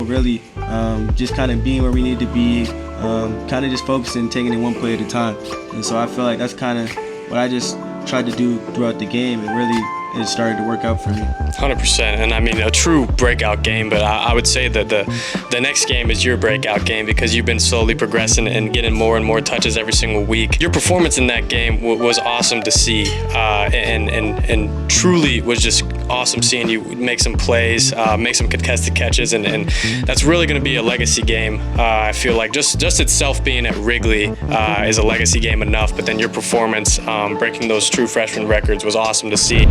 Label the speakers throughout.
Speaker 1: really just kind of being where we need to be, kind of just focusing, taking it one play at a time. And so I feel like that's kind of what I just tried to do throughout the game, and really it started to work out for me.
Speaker 2: 100%, and I mean a true breakout game, but I would say that the next game is your breakout game because you've been slowly progressing and getting more and more touches every single week. Your performance in that game was awesome to see, and truly was just awesome seeing you make some plays, make some contested catches, and that's really going to be a legacy game. I feel like just itself being at Wrigley is a legacy game enough, but then your performance breaking those true freshman records was awesome to see.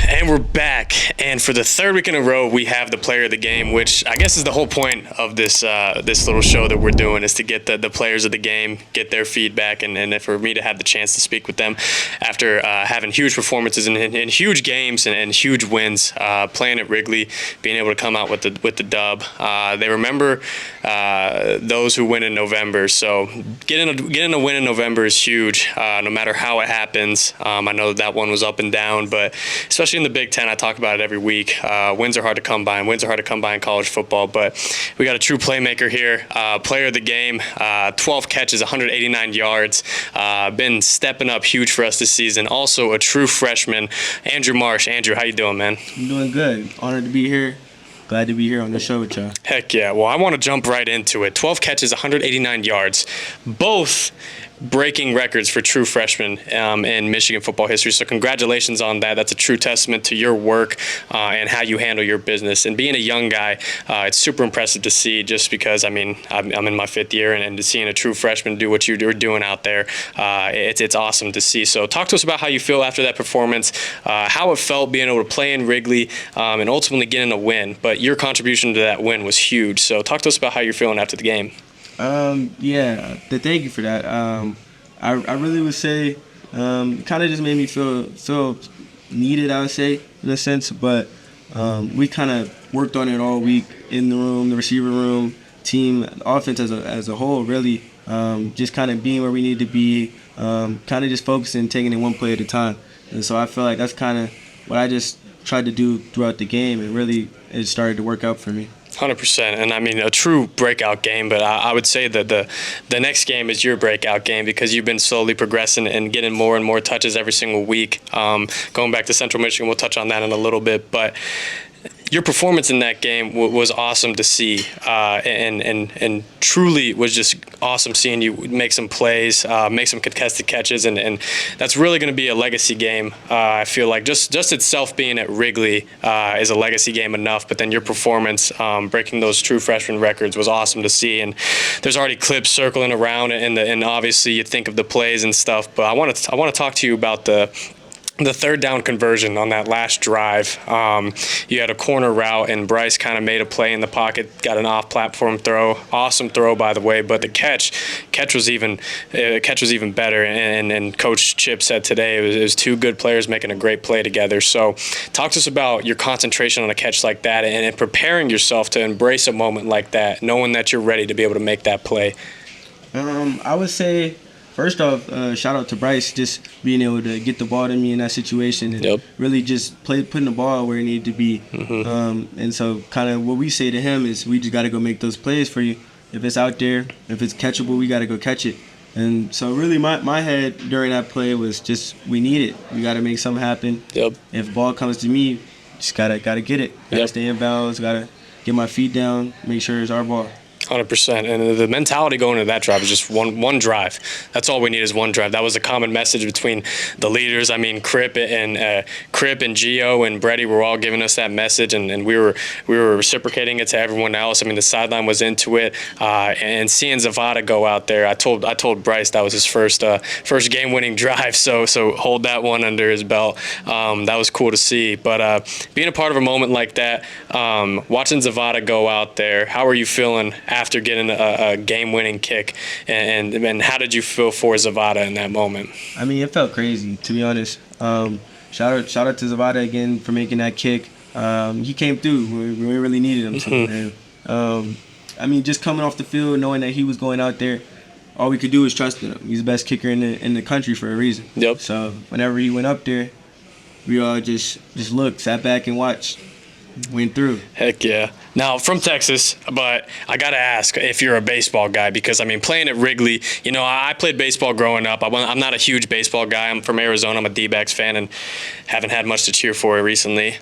Speaker 2: And we're back, and for the third week in a row, we have the player of the game, which I guess is the whole point of this this little show that we're doing, is to get the players of the game, get their feedback, and for me to have the chance to speak with them after having huge performances in huge games and huge wins, playing at Wrigley, being able to come out with the dub. They remember those who win in November, so getting a win in November is huge, no matter how it happens. I know that one was up and down, but especially in the Big Ten, I talk about it every week. Wins are hard to come by, and wins are hard to come by in college football. But we got a true playmaker here, player of the game, 12 catches, 189 yards, been stepping up huge for us this season. Also a true freshman, Andrew Marsh. Andrew, how you doing, man?
Speaker 1: I'm doing good. Honored to be here. Glad to be here on the show with y'all.
Speaker 2: Heck yeah. Well, I want to jump right into it. 12 catches, 189 yards, both breaking records for true freshmen in Michigan football history. So congratulations on that. That's a true testament to your work and how you handle your business. And being a young guy, it's super impressive to see, just because, I mean, I'm in my 5th year, and seeing a true freshman do what you're doing out there, it's awesome to see. So talk to us about how you feel after that performance, how it felt being able to play in Wrigley and ultimately getting a win. But your contribution to that win was huge. So talk to us about how you're feeling after the game.
Speaker 1: Yeah, thank you for that. I really would say kind of just made me feel needed, I would say, in a sense. But we kind of worked on it all week in the room, the receiver room, team, offense as a whole, really. Just kind of being where we need to be, kind of just focusing, taking it one play at a time. And so I feel like that's kind of what I just tried to do throughout the game, and really it started to work out for me.
Speaker 2: 100%, and I mean a true breakout game, but I would say that the next game is your breakout game because you've been slowly progressing and getting more and more touches every single week. Going back to Central Michigan, we'll touch on that in a little bit, but your performance in that game was awesome to see, and truly was just awesome seeing you make some plays, make some contested catches, and that's really going to be a legacy game. I feel like just itself being at Wrigley is a legacy game enough, but then your performance breaking those true freshman records was awesome to see. And there's already clips circling around, and obviously you think of the plays and stuff, but I want to talk to you about the third down conversion on that last drive. You had a corner route, and Bryce kind of made a play in the pocket, got an off-platform throw. Awesome throw, by the way, but the catch was even better. And Coach Chip said today it was two good players making a great play together. So talk to us about your concentration on a catch like that and preparing yourself to embrace a moment like that, knowing that you're ready to be able to make that play.
Speaker 1: I would say, first off, shout out to Bryce, just being able to get the ball to me in that situation and really just putting the ball where it needed to be. Mm-hmm. And so kind of what we say to him is we just got to go make those plays for you. If it's out there, if it's catchable, we got to go catch it. And so really my head during that play was just we need it. We got to make something happen. Yep. If the ball comes to me, just got to get it. Got to stay in bounds, got to get my feet down, make sure it's our ball.
Speaker 2: 100%, and the mentality going into that drive is just one drive. That's all we need is one drive. That was a common message between the leaders. I mean, Crip and Gio and Brady were all giving us that message, and we were reciprocating it to everyone else. I mean, the sideline was into it, and seeing Zavada go out there, I told Bryce that was his first game-winning drive. So hold that one under his belt. That was cool to see. But being a part of a moment like that, watching Zavada go out there, how are you feeling after getting a game-winning kick, and how did you feel for Zavada in that moment?
Speaker 1: I mean, it felt crazy, to be honest. Shout out to Zavada again for making that kick. he came through when we really needed him to. And, I mean, just coming off the field, knowing that he was going out there, all we could do was trust him. He's the best kicker in the country for a reason.
Speaker 2: Yep.
Speaker 1: So whenever he went up there, we all just looked, sat back and watched. Went through.
Speaker 2: Heck yeah. Now, from Texas, but I got to ask if you're a baseball guy, because, I mean, playing at Wrigley, you know, I played baseball growing up. I'm not a huge baseball guy. I'm from Arizona. I'm a D-backs fan and haven't had much to cheer for recently,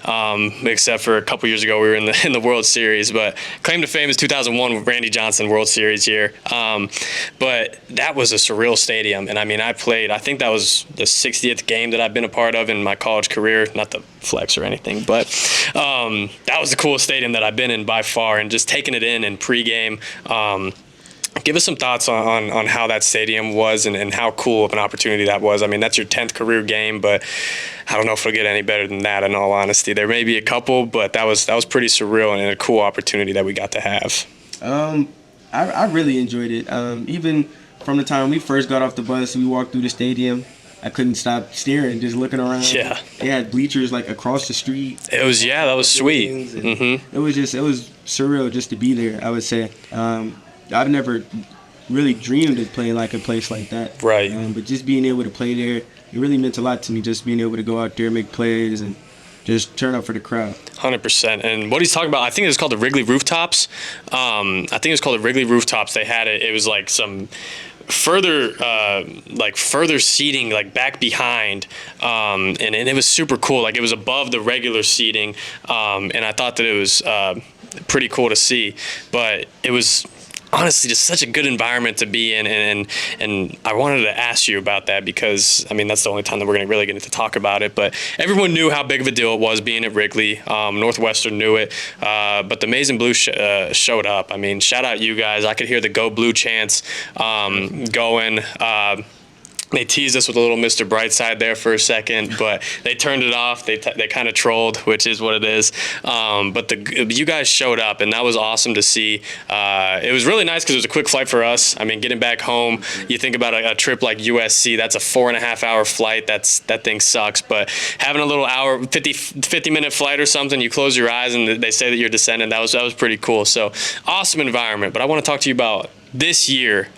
Speaker 2: except for a couple years ago we were in the World Series. But claim to fame is 2001 with Randy Johnson World Series year. But that was a surreal stadium. And, I mean, I think that was the 60th game that I've been a part of in my college career. Not the flex or anything, but that was the coolest stadium that I've been in by far, and just taking it in and pregame. Give us some thoughts on how that stadium was and how cool of an opportunity that was. I mean, that's your 10th career game, but I don't know if it'll get any better than that, in all honesty. There may be a couple, but that was pretty surreal and a cool opportunity that we got to have.
Speaker 1: I really enjoyed it. Even from the time we first got off the bus, we walked through the stadium. I couldn't stop staring, just looking around.
Speaker 2: Yeah.
Speaker 1: They had bleachers like across the street.
Speaker 2: That was sweet.
Speaker 1: It was surreal just to be there, I would say. I've never really dreamed of playing like a place like that.
Speaker 2: Right.
Speaker 1: But just being able to play there, it really meant a lot to me, just being able to go out there, make plays, and just turn up for the crowd.
Speaker 2: 100%. And what he's talking about, I think it was called the Wrigley Rooftops. I think it was called the Wrigley Rooftops. They had it. It was like some further seating, like back behind, and it was super cool. Like, it was above the regular seating, and I thought that it was pretty cool to see. But it was honestly just such a good environment to be in, and I wanted to ask you about that, because, I mean, that's the only time that we're going to really get to talk about it. But everyone knew how big of a deal it was being at Wrigley. Northwestern knew it, but the Maize and Blue showed up. I mean, shout out you guys. I could hear the Go Blue chants going. They teased us with a little Mr. Brightside there for a second, but they turned it off. They kind of trolled, which is what it is. But you guys showed up, and that was awesome to see. It was really nice because it was a quick flight for us. I mean, getting back home, you think about a trip like USC, that's a 4.5-hour flight. That thing sucks. But having a little 50-minute flight or something, you close your eyes and they say that you're descending. That was pretty cool. So awesome environment. But I want to talk to you about this year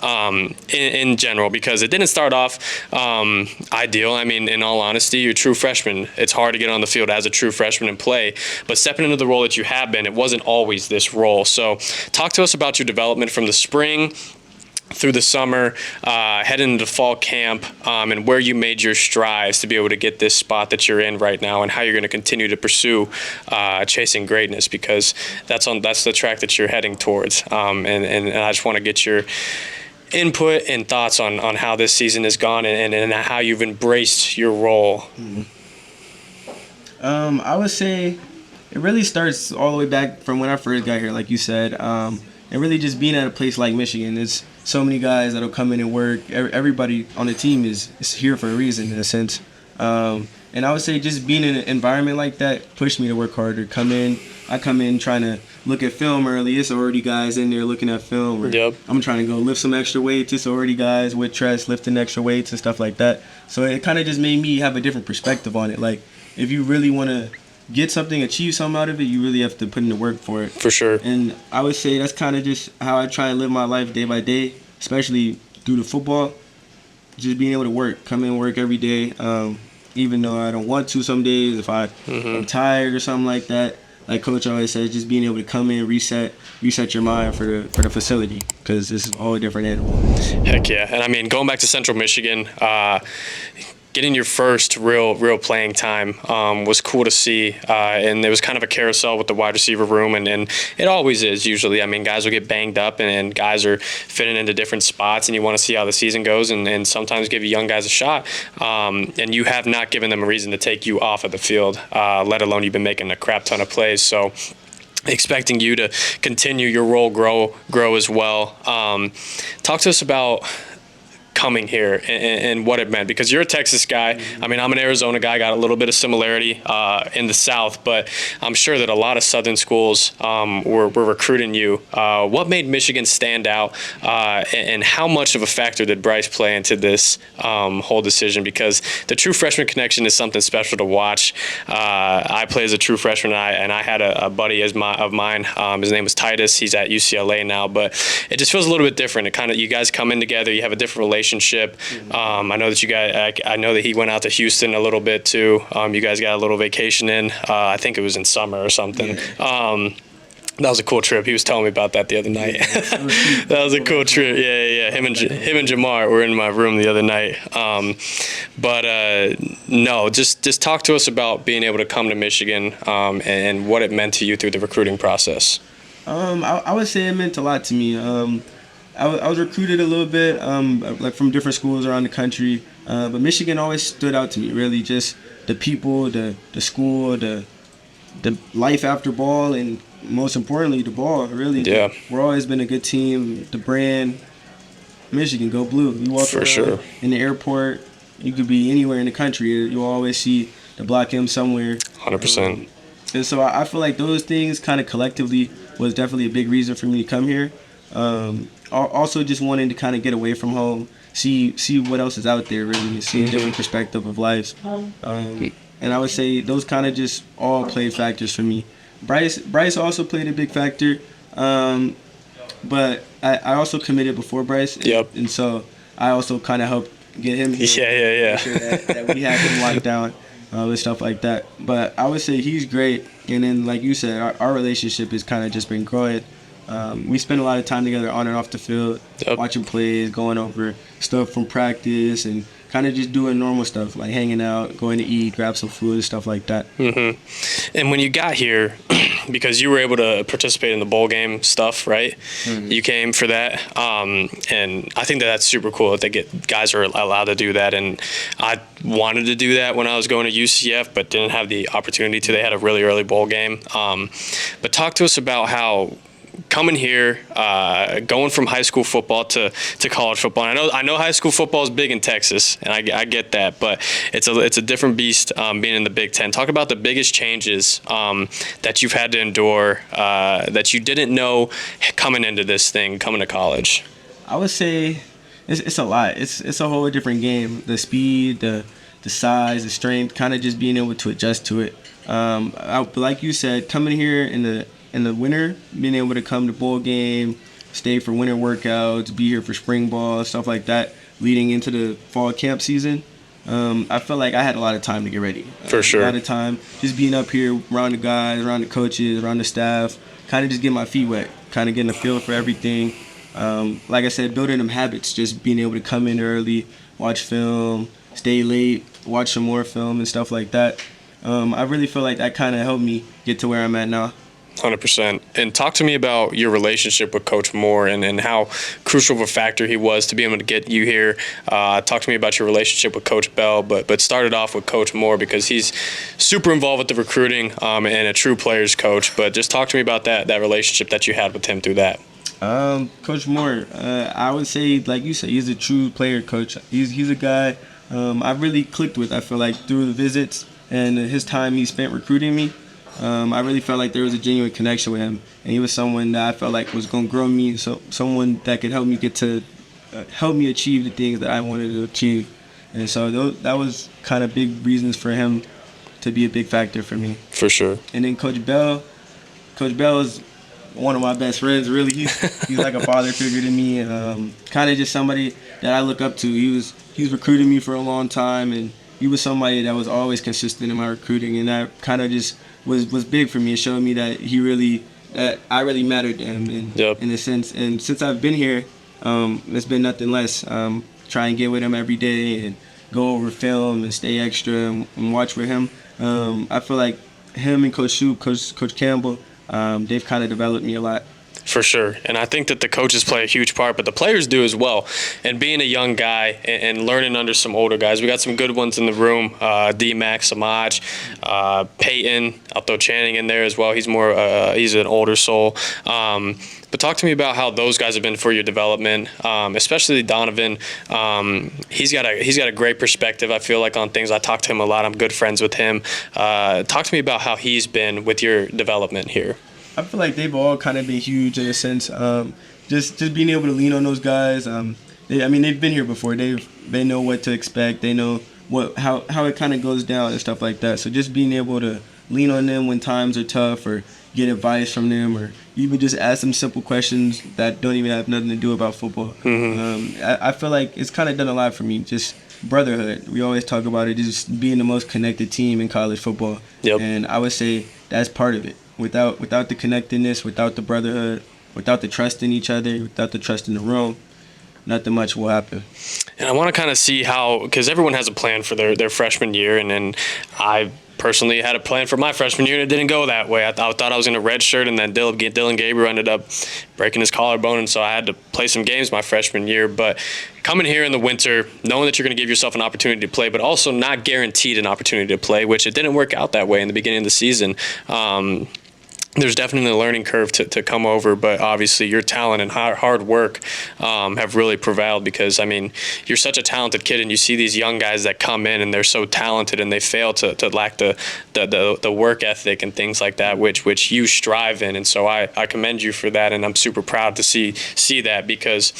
Speaker 2: in general, because it didn't start off ideal. I mean, in all honesty, you're a true freshman. It's hard to get on the field as a true freshman and play, but stepping into the role that you have been, it wasn't always this role. So talk to us about your development from the spring through the summer, heading into fall camp, and where you made your strides to be able to get this spot that you're in right now, and how you're going to continue to pursue chasing greatness, because that's the track that you're heading towards. And I just want to get your input and thoughts on how this season has gone, and how you've embraced your role.
Speaker 1: I would say it really starts all the way back from when I first got here, like you said, and really just being at a place like Michigan. It's so many guys that'll come in and work. Everybody on the team is here for a reason, in a sense. And I would say just being in an environment like that pushed me to work harder. I come in trying to look at film early. It's already guys in there looking at film.
Speaker 2: Yep.
Speaker 1: I'm trying to go lift some extra weights. It's already guys with chest lifting extra weights and stuff like that. So it kind of just made me have a different perspective on it. Like, if you really want to get something, achieve something out of it, you really have to put in the work for it.
Speaker 2: For sure.
Speaker 1: And I would say that's kind of just how I try and live my life day by day, especially through the football. Just being able to work, come in and work every day, even though I don't want to some days, if I'm tired or something like that. Like Coach always says, just being able to come in, reset your mind for the facility, because this is all a different animal.
Speaker 2: Heck yeah. And I mean, going back to Central Michigan, getting your first real playing time was cool to see, and there was kind of a carousel with the wide receiver room, and it always is usually. I mean, guys will get banged up, and guys are fitting into different spots, and you want to see how the season goes, and sometimes give you young guys a shot, and you have not given them a reason to take you off of the field, let alone you've been making a crap ton of plays. So expecting you to continue your role, grow as well. Talk to us about coming here and what it meant, because you're a Texas guy. I mean, I'm an Arizona guy, got a little bit of similarity in the South, but I'm sure that a lot of Southern schools were recruiting you. What made Michigan stand out, and how much of a factor did Bryce play into this whole decision? Because the true freshman connection is something special to watch. I play as a true freshman, and I had a buddy of mine. His name was Titus. He's at UCLA now, but it just feels a little bit different. It kind of, you guys come in together, you have a different relationship. I know that you guys, I know that he went out to Houston a little bit too. You guys got a little vacation in. I think it was in summer or something. That was a cool trip. He was telling me about that the other night. That was a cool trip. Yeah. Him and Jamar were in my room the other night. No, just talk to us about being able to come to Michigan and what it meant to you through the recruiting process.
Speaker 1: I would say it meant a lot to me. I was recruited a little bit, like from different schools around the country, but Michigan always stood out to me. Really, just the people, the school, the life after ball, and most importantly, the ball. Really, we're always been a good team. The brand, Michigan, go blue. You walk around in the airport, you could be anywhere in the country. You'll always see the Black M somewhere.
Speaker 2: 100%.
Speaker 1: And so I feel like those things kind of collectively was definitely a big reason for me to come here. Also just wanting to kind of get away from home, see what else is out there, really, see a different perspective of life. And I would say those kind of just all played factors for me. Bryce also played a big factor, but I also committed before Bryce. And so I also kind of helped get him here. Make sure that we had him locked down and stuff like that. But I would say he's great. And then, like you said, our relationship has kind of just been growing. We spend a lot of time together on and off the field, watching plays, going over stuff from practice, and kind of just doing normal stuff like hanging out, going to eat, grab some food, and stuff like that.
Speaker 2: And when you got here, because you were able to participate in the bowl game stuff, right? You came for that, and I think that's super cool that guys are allowed to do that. And I wanted to do that when I was going to UCF, but didn't have the opportunity to. They had a really early bowl game. But talk to us about how coming here, going from high school football to college football. And I know high school football is big in Texas, and I get that, but it's a different beast being in the Big Ten. Talk about the biggest changes that you've had to endure that you didn't know coming into this thing, coming to college.
Speaker 1: I would say it's a lot. It's a whole different game. The speed, the size, the strength, kind of just being able to adjust to it. Like you said, coming here in the winter, being able to come to bowl game, stay for winter workouts, be here for spring ball, stuff like that, leading into the fall camp season, I felt like I had a lot of time to get ready.
Speaker 2: For sure.
Speaker 1: A lot of time just being up here around the guys, around the coaches, around the staff, kind of just getting my feet wet, kind of getting a feel for everything. Like I said, building them habits, just being able to come in early, watch film, stay late, watch some more film and stuff like that. I really feel like that kind of helped me get to where I'm at now.
Speaker 2: 100%. And talk to me about your relationship with Coach Moore and how crucial of a factor he was to be able to get you here. Talk to me about your relationship with Coach Bell, but started off with Coach Moore because he's super involved with the recruiting and a true player's coach. But just talk to me about that relationship that you had with him through that.
Speaker 1: Coach Moore, I would say, like you said, he's a true player coach. He's a guy I really clicked with, I feel like, through the visits and his time he spent recruiting me. I really felt like there was a genuine connection with him, and he was someone that I felt like was going to grow me, so someone that could help me achieve the things that I wanted to achieve. And so that was kind of big reasons for him to be a big factor for me.
Speaker 2: For sure.
Speaker 1: And then Coach Bell is one of my best friends. Really, he's like a father figure to me. Kind of just somebody that I look up to. He was recruiting me for a long time, and he was somebody that was always consistent in my recruiting, and that kind of just was big for me. It showed me that I really mattered to him in a sense. And since I've been here, it's been nothing less. Try and get with him every day and go over film and stay extra and watch with him. I feel like him and Coach Shoup, Coach Campbell, they've kind of developed me a lot.
Speaker 2: For sure. And I think that the coaches play a huge part, but the players do as well. And being a young guy and learning under some older guys, we got some good ones in the room. D-Mac, Samaj, Peyton. I'll throw Channing in there as well. He's he's an older soul. But talk to me about how those guys have been for your development, especially Donovan. He's got a great perspective, I feel like, on things. I talk to him a lot. I'm good friends with him. Talk to me about how he's been with your development here.
Speaker 1: I feel like they've all kind of been huge in a sense. Just being able to lean on those guys. They've been here before. They know what to expect. They know how it kind of goes down and stuff like that. So just being able to lean on them when times are tough, or get advice from them, or even just ask them simple questions that don't even have nothing to do about football. I feel like it's kind of done a lot for me. Just brotherhood. We always talk about it, just being the most connected team in college football.
Speaker 2: Yep.
Speaker 1: And I would say that's part of it. Without the connectedness, without the brotherhood, without the trust in each other, without the trust in the room, nothing much will happen.
Speaker 2: And I want to kind of see how, because everyone has a plan for their freshman year, and I personally had a plan for my freshman year, and it didn't go that way. I thought I was in a red shirt, and then Dylan Gabriel ended up breaking his collarbone, and so I had to play some games my freshman year. But coming here in the winter, knowing that you're going to give yourself an opportunity to play, but also not guaranteed an opportunity to play, which it didn't work out that way in the beginning of the season. There's definitely a learning curve to come over, but obviously your talent and hard work have really prevailed, because, I mean, you're such a talented kid, and you see these young guys that come in and they're so talented and they fail to lack the work ethic and things like that, which you strive in. And so I commend you for that, and I'm super proud to see that, because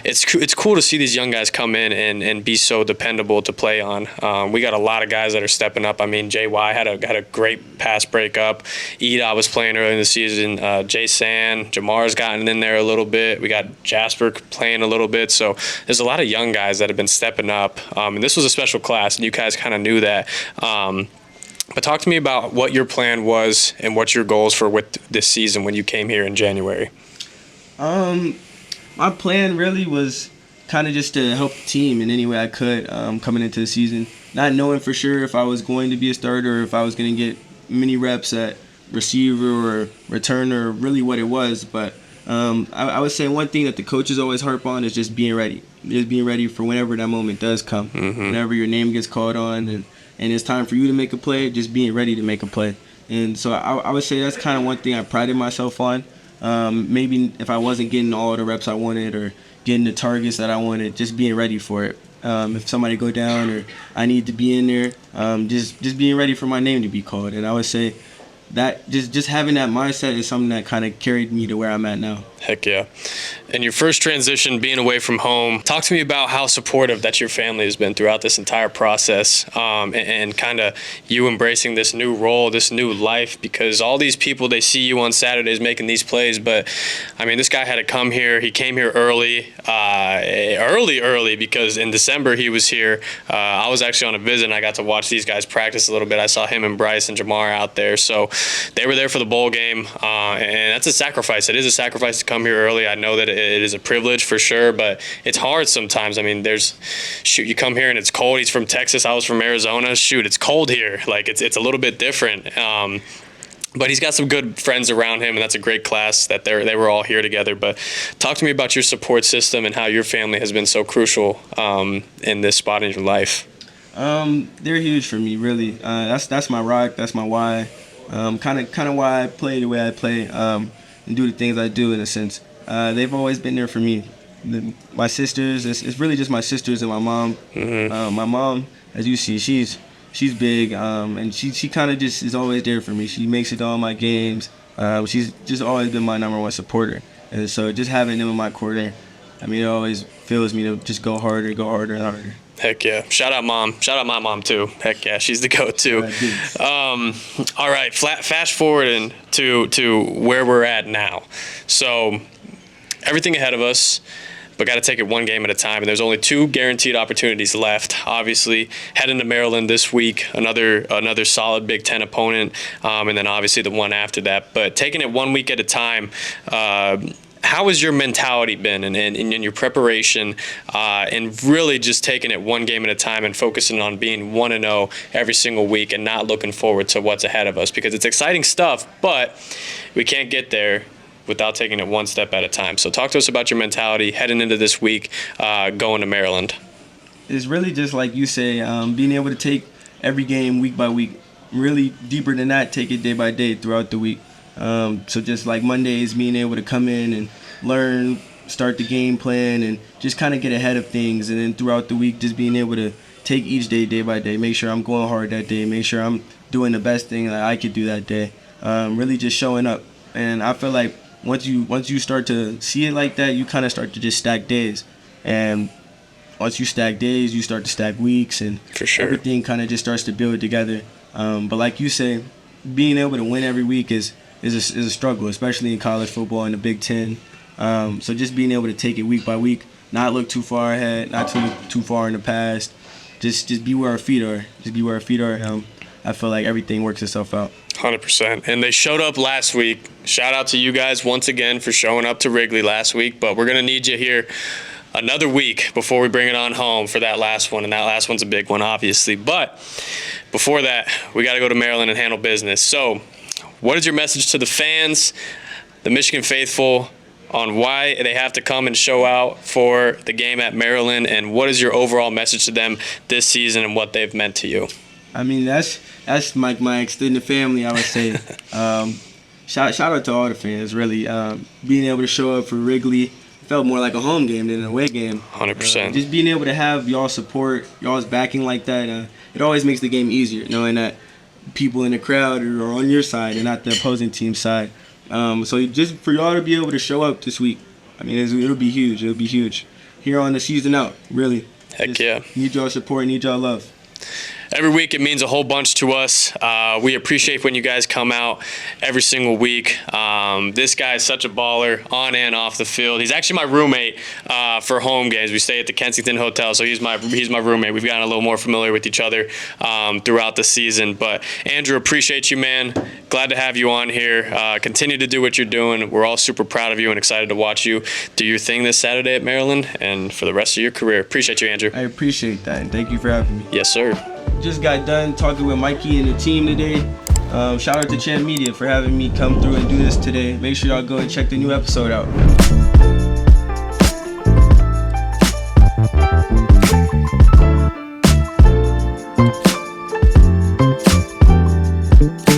Speaker 2: it's cool to see these young guys come in and be so dependable to play on. We got a lot of guys that are stepping up. I mean, JY had a great pass breakup. Ida was playing early in the season. Jay San, Jamar's gotten in there a little bit. We got Jasper playing a little bit. So there's a lot of young guys that have been stepping up. And this was a special class, and you guys kind of knew that. But talk to me about what your plan was and what your goals for with this season when you came here in January.
Speaker 1: My plan really was kind of just to help the team in any way I could coming into the season. Not knowing for sure if I was going to be a starter or if I was going to get many reps at receiver or returner, really what it was. But I would say one thing that the coaches always harp on is just being ready. Just being ready for whenever that moment does come. Whenever your name gets called on and it's time for you to make a play, just being ready to make a play. And so I would say that's kind of one thing I prided myself on. Maybe if I wasn't getting all the reps I wanted or getting the targets that I wanted, just being ready for it. If somebody go down or I need to be in there, just being ready for my name to be called. And I would say that just having that mindset is something that kind of carried me to where I'm at now.
Speaker 2: Heck yeah. And your first transition, being away from home, talk to me about how supportive that your family has been throughout this entire process, and kind of you embracing this new role, this new life, because all these people, they see you on Saturdays making these plays, but I mean, this guy had to come here. He came here early, because in December he was here. I was actually on a visit, and I got to watch these guys practice a little bit. I saw him and Bryce and Jamar out there, so they were there for the bowl game, and that's a sacrifice. It is a sacrifice to come here early. I know that it is a privilege for sure, but it's hard sometimes. I mean, you come here and it's cold. He's from Texas. I was from Arizona. It's cold here. Like it's a little bit different. But he's got some good friends around him, and that's a great class that they were all here together. But talk to me about your support system and how your family has been so crucial in this spot in your life.
Speaker 1: They're huge for me, really. That's my rock. That's my why. Kind of why I play the way I play. And do the things I do, in a sense. They've always been there for me. My sisters, it's really just my sisters and my mom. My mom, as you see, she's big, and she kind of just is always there for me. She makes it to all my games. She's just always been my number one supporter. And so just having them in my corner, I mean, it always fills me to just go harder and harder.
Speaker 2: Heck yeah. Shout out mom. Shout out my mom too. Heck yeah, she's the GOAT too. All right, fast forwarding to where we're at now. So everything ahead of us, but got to take it one game at a time. And there's only 2 guaranteed opportunities left. Obviously, heading to Maryland this week, another solid Big Ten opponent, and then obviously the one after that. But taking it 1 week at a time, how has your mentality been in your preparation, and really just taking it one game at a time and focusing on being 1-0 every single week and not looking forward to what's ahead of us? Because it's exciting stuff, but we can't get there without taking it one step at a time. So talk to us about your mentality heading into this week, going to Maryland.
Speaker 1: It's really just like you say, being able to take every game week by week. Really deeper than that, take it day by day throughout the week. So just like Mondays, being able to come in and learn, start the game plan, and just kind of get ahead of things. And then throughout the week, just being able to take each day, day by day, make sure I'm going hard that day, make sure I'm doing the best thing that I could do that day. Really just showing up. And I feel like once you start to see it like that, you kind of start to just stack days. And once you stack days, you start to stack weeks, and
Speaker 2: for sure,
Speaker 1: everything kind of just starts to build together. But like you say, being able to win every week is a struggle, especially in college football in the Big Ten. So just being able to take it week by week, not look too far ahead, not too far in the past, just be where our feet are. Just be where our feet are. I feel like everything works itself out.
Speaker 2: 100%. And they showed up last week. Shout out to you guys once again for showing up to Wrigley last week. But we're going to need you here another week before we bring it on home for that last one. And that last one's a big one, obviously. But before that, we got to go to Maryland and handle business. So what is your message to the fans, the Michigan faithful, on why they have to come and show out for the game at Maryland? And what is your overall message to them this season and what they've meant to you?
Speaker 1: I mean, that's my extended family, I would say. Shout out to all the fans, really. Being able to show up for Wrigley felt more like a home game than an away game.
Speaker 2: 100%.
Speaker 1: Just being able to have y'all's support, y'all's backing like that, it always makes the game easier, knowing that people in the crowd are on your side and not the opposing team's side. So just for y'all to be able to show up this week, I mean, it'll be huge. It'll be huge. Here on the season out, really.
Speaker 2: Heck yeah.
Speaker 1: Need y'all support, need y'all love.
Speaker 2: Every week it means a whole bunch to us. We appreciate when you guys come out every single week. This guy is such a baller on and off the field. He's actually my roommate for home games. We stay at the Kensington Hotel, so he's my roommate. We've gotten a little more familiar with each other throughout the season. But Andrew, appreciate you, man. Glad to have you on here. Continue to do what you're doing. We're all super proud of you and excited to watch you do your thing this Saturday at Maryland and for the rest of your career. Appreciate you, Andrew.
Speaker 1: I appreciate that, and thank you for having me.
Speaker 2: Yes, sir.
Speaker 1: Just got done talking with Mikey and the team today. Shout out to Champ Media for having me come through and do this today. Make sure y'all go and check the new episode out.